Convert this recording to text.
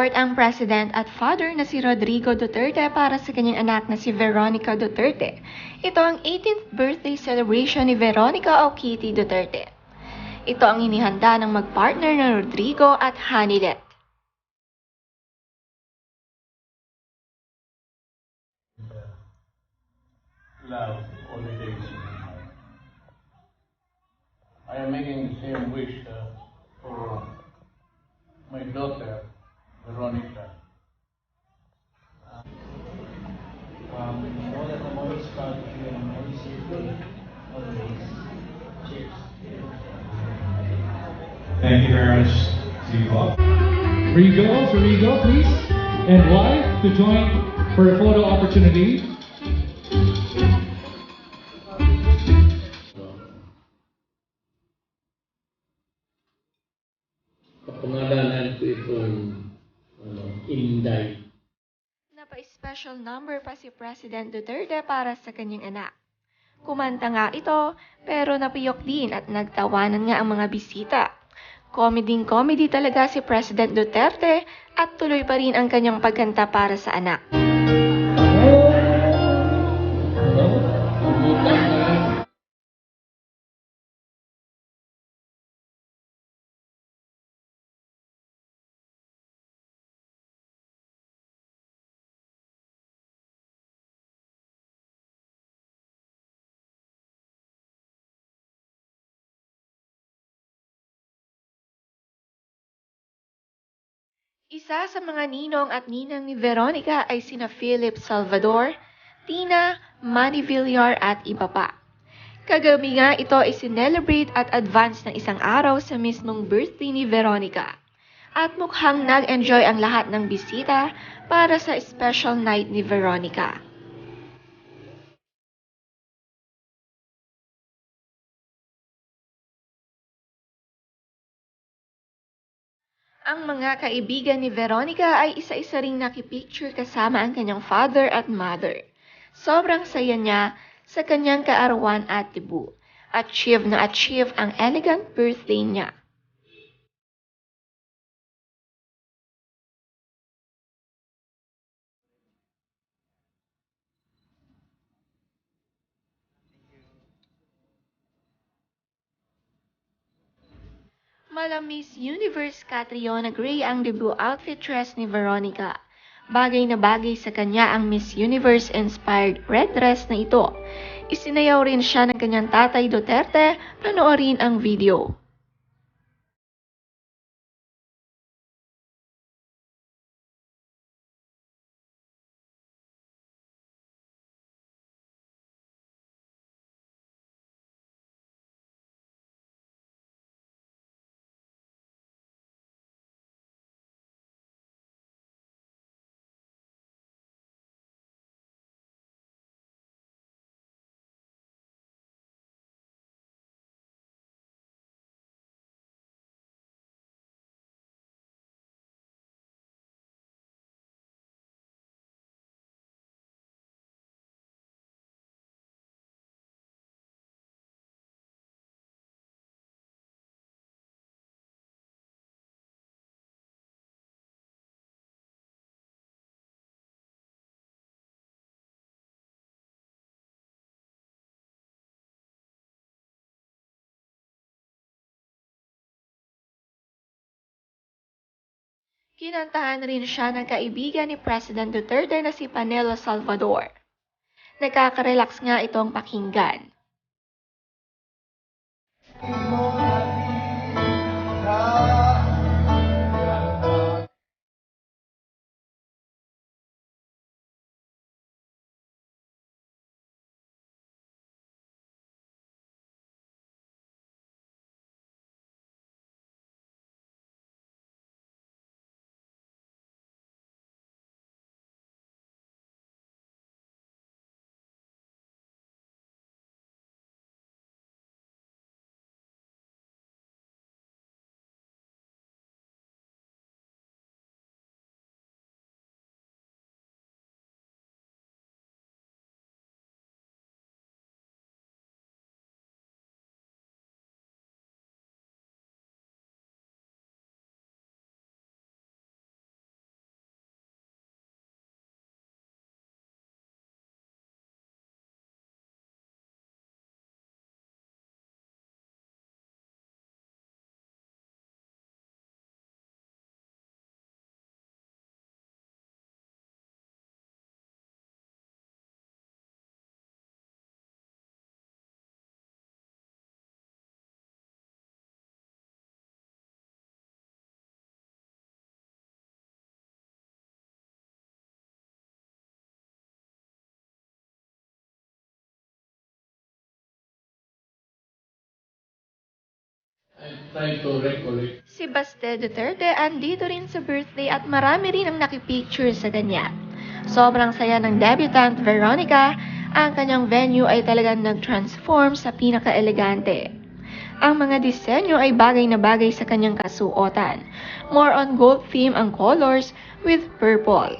Nag-report ang president at father na si Rodrigo Duterte para sa kanyang anak na si Veronica Duterte. Ito ang 18th birthday celebration ni Veronica o Kitty Duterte. Ito ang inihanda ng magpartner na Rodrigo at Hanilet. Love holidays. I am making the same wish for my daughter, Veronica. Know that I'm always proud of you and I'm always here for you. Always. Cheers. Thank you very much to you all. Rigo, please, and wife to join for a photo opportunity. Pangalanan ko itong Inday. Napa-special number pa si President Duterte para sa kanyang anak. Kumanta nga ito, pero napiyok din at nagtawanan nga ang mga bisita. Comedy talaga si President Duterte at tuloy pa rin ang kanyang pagkanta para sa anak. Isa sa mga ninong at ninang ni Veronica ay sina Philip Salvador, Tina, Manny Villar at iba pa. Kagabi nga ito ay sinelebrate at advance ng isang araw sa mismong birthday ni Veronica. At mukhang nag-enjoy ang lahat ng bisita para sa special night ni Veronica. Ang mga kaibigan ni Veronica ay isa-isa ring nakipicture kasama ang kanyang father at mother. Sobrang saya niya sa kanyang kaarawan at debut. Achieve na achieve ang elegant birthday niya. Mala Miss Universe Catriona Gray ang debut outfit dress ni Veronica. Bagay na bagay sa kanya ang Miss Universe-inspired red dress na ito. Isinayaw rin siya ng kanyang tatay Duterte, panoorin ang video. Kinantahan rin siya ng kaibigan ni President Duterte na si Panelo Salvador. Nakaka-relax nga itong pakinggan. I try to recollect. Si Baste Duterte andito rin sa birthday at marami rin ang nakipicture sa kanya. Sobrang saya ng debutant Veronica, ang kanyang venue ay talagang nag-transform sa pinaka-elegante. Ang mga disenyo ay bagay na bagay sa kanyang kasuotan. More on gold theme ang colors with purple.